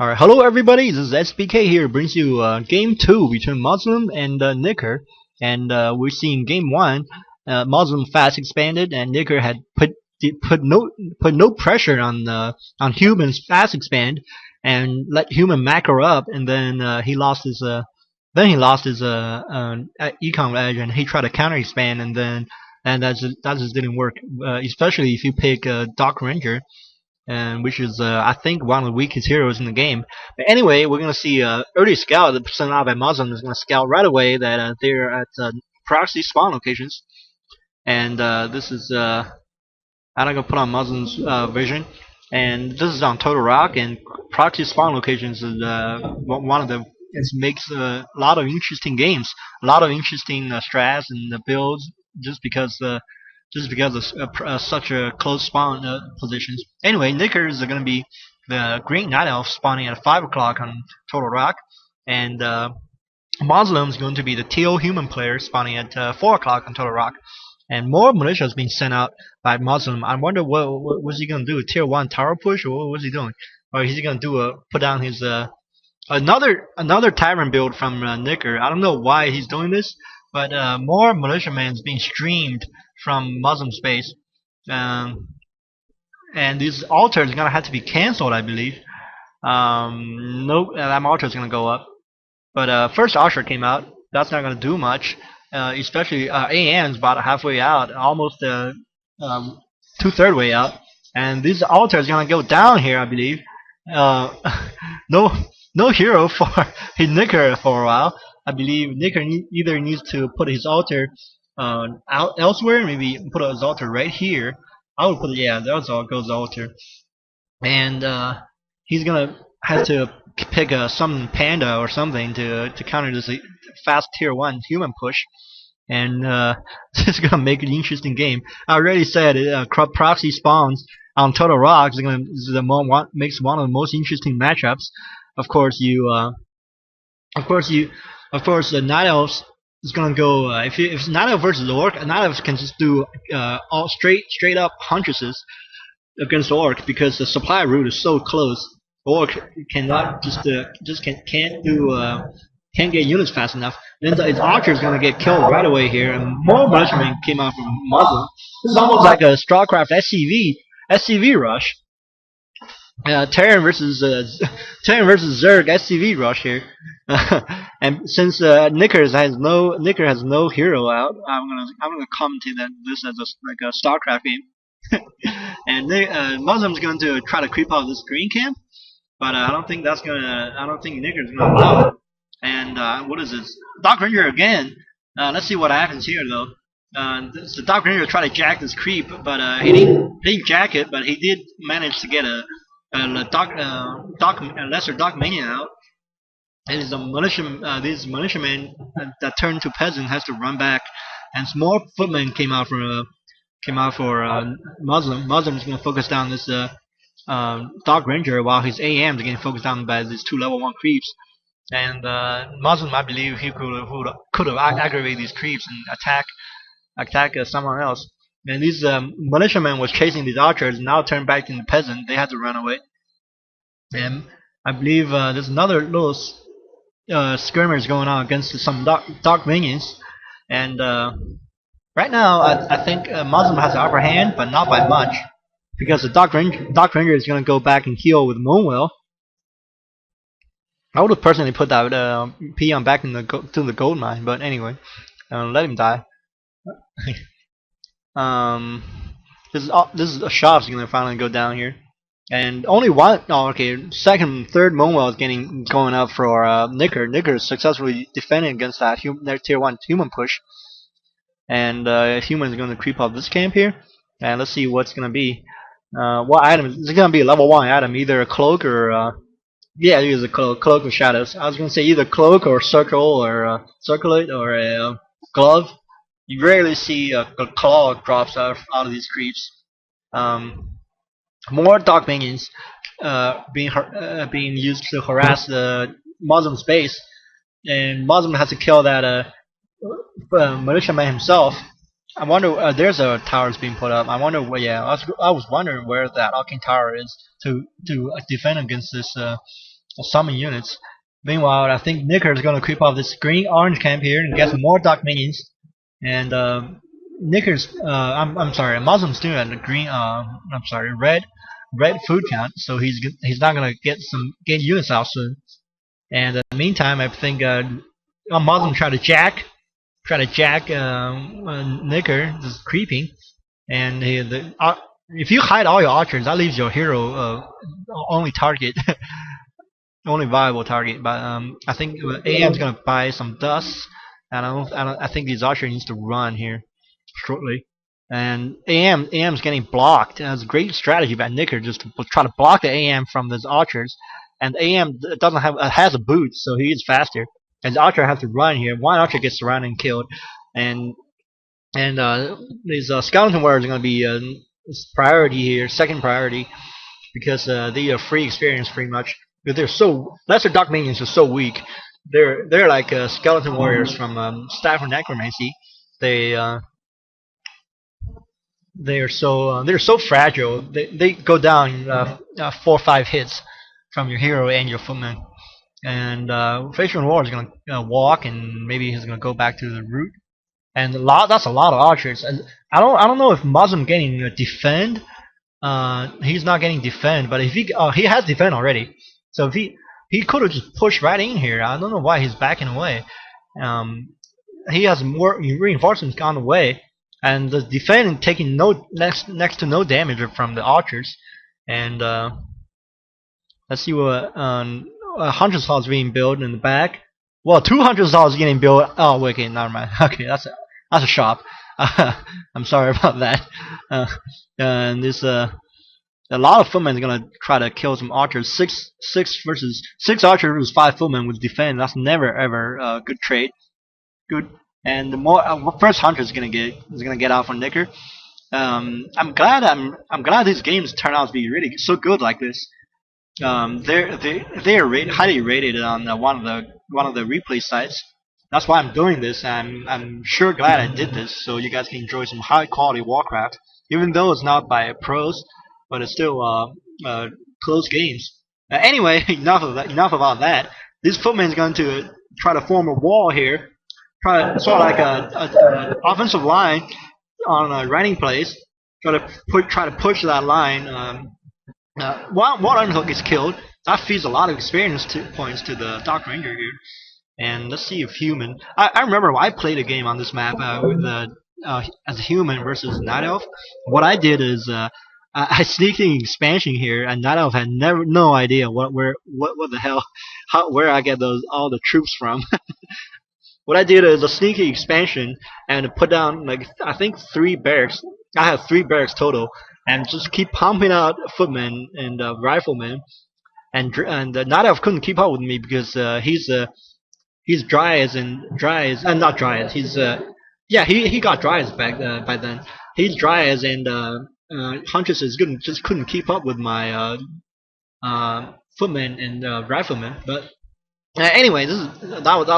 Alright, hello everybody, this is SBK here, brings you game 2 between Muslim and Nicker. And we're seeing game 1, Muslim fast expanded, and Nicker had put no pressure on Human's fast expand, and let Human macro up, and then he lost his econ edge, and he tried to counter expand, and that just didn't work, especially if you pick Doc Ranger, and which is I think one of the weakest heroes in the game. But anyway, we're gonna see early scout. The percent out by Muslim is gonna scout right away that they're at proxy spawn locations, and this is I'm not gonna put on Muslim's vision, and this is on Total Rock, and proxy spawn locations is one of the it makes a lot of interesting games, a lot of interesting strats and builds, just because of such a close spawn positions. Anyway, Knickers are going to be the Green Night Elf spawning at 5 o'clock on Total Rock, and Muslim is going to be the Teal Human player spawning at 4 o'clock on Total Rock. And more militia is being sent out by Muslim. I wonder what was he going to do, a tier 1 tower push, or what was he doing? Or is he going to do put down his another Tyrant build from Nicker? I don't know why he's doing this, but more militiamen is being streamed from Muslim space, and these altars are gonna have to be cancelled, I believe. Nope, that altar is gonna go up. But first Usher came out. That's not gonna do much, especially AN's about halfway out, almost 2/3 way out, and this altar is gonna go down here, I believe. No hero for his Nicker for a while. I believe Nicker either needs to put his altar out elsewhere, maybe put his altar right here. I would put that's all goes altar, and he's gonna have to pick some panda or something to counter this fast tier 1 human push, and this is gonna make an interesting game. I already said proxy spawns on Total Rock makes one of the most interesting matchups. Of course, the Night Elves is gonna go if it's Night Elf versus Orc. Night Elves can just do all straight up huntresses against Orc, because the supply route is so close. Orc cannot can't get units fast enough. Then his archer is gonna get killed right away here, and more militiamen came out from Muslim. This is almost like a StarCraft SCV rush. Terran versus Zerg SCV rush here, and since Nicker has no hero out, I'm gonna commentate that this as a StarCraft game, and Muslim's going to try to creep out this green camp, but I don't think Nicker's gonna allow it. And what is this? Doc Ranger again. Let's see what happens here though. The Doc Ranger tried to jack this creep, but he didn't jack it, but he did manage to get a lesser Doc Minion out. And these militiamen that turned to peasant has to run back, and some more footmen came out for Muslim. Muslim is going to focus down this Doc Ranger, while his AM is getting focused down by these 2 level 1 creeps. And Muslim, I believe he could have aggravated these creeps and attack someone else. And these militiamen was chasing these archers, and now turned back into peasant. They had to run away. And I believe there's another little skirmish going on against some dark minions. And right now, I think Muslim has the upper hand, but not by much, because the Dark Ranger is going to go back and heal with Moonwell. I would have personally put that peon back to the gold mine, but anyway, let him die. This is a shop's gonna finally go down here, and only one. Oh, okay. Second, third Moonwell is going up for Nicker. Nicker is successfully defending against that tier 1 human push, and human is going to creep up this camp here, and let's see what's gonna be. What item is it gonna be? A level 1 item, either a cloak or it is a cloak of shadows. I was gonna say either cloak or circle or circlet or a glove. You rarely see a claw drops out of these creeps. More Doc Minions being used to harass the Muslim space, and Muslim has to kill that militiaman himself. I wonder. There's a tower being put up. I wonder. I was wondering where that Arcane Tower is to defend against this summon units. Meanwhile, I think Nicker is going to creep off this green-orange camp here and get some more dark minions. And Nicker's, I'm sorry, Muslim's still at the green. I'm sorry, red food count, so he's not gonna get units out soon. And in the meantime, I think Muslim try to jack Nicker, just creeping, and if you hide all your archers, that leaves your hero only target, only viable target. But I think AM's gonna buy some dust, and I think these archers needs to run here shortly. And AM's getting blocked. And it's a great strategy by Nicker just to try to block the AM from those archers. And AM doesn't has a boot, so he is faster. And the archer has to run here. One archer gets surrounded and killed, and these skeleton warriors are going to be priority here, second priority, because they are free experience pretty much. Because they're so lesser dark minions are so weak. They're like skeleton warriors from Stafford Necromancy. They're so fragile. They go down 4 or 5 hits from your hero and your footman. And Facial War is gonna walk, and maybe he's gonna go back to the root. And that's a lot of archers. And I don't know if Muslim getting defend. He's not getting defend, but if he has defend already. So if he could have just pushed right in here. I don't know why he's backing away. He has more reinforcements on the way. And the defendant taking next to no damage from the archers. And let's see what 100 stalls being built in the back. Well, 200 stalls getting built. Oh, wait, okay, never mind. Okay, that's a shop. I'm sorry about that. And this a lot of footmen are gonna try to kill some archers. 6 versus 6 archers versus 5 footmen with defend. That's never ever a good trade. Good. And the more first hunter is gonna get out from Nicker. I'm glad these games turn out to be really so good like this. They're highly rated on one of the replay sites. That's why I'm doing this. I'm sure glad I did this, so you guys can enjoy some high quality Warcraft, even though it's not by pros, but it's still close games. Anyway, enough about that. This footman is going to try to form a wall here. Sort of like a offensive line on a running place. Try to push that line. One Underhook gets killed. That feeds a lot of experience points to the Dark Ranger here. And let's see if human. I remember when I played a game on this map with as a human versus Night Elf. What I did is I sneaked in expansion here, and Night Elf had no idea what the hell where I get all the troops from. What I did is a sneaky expansion and put down like I think 3 barracks. I have 3 barracks total, and just keep pumping out footmen and riflemen. And Night Elf couldn't keep up with me because he's Dryas not Dryas. He got Dryas back by then. He's Dryas and Huntress just couldn't keep up with my footmen and riflemen. But anyway, that was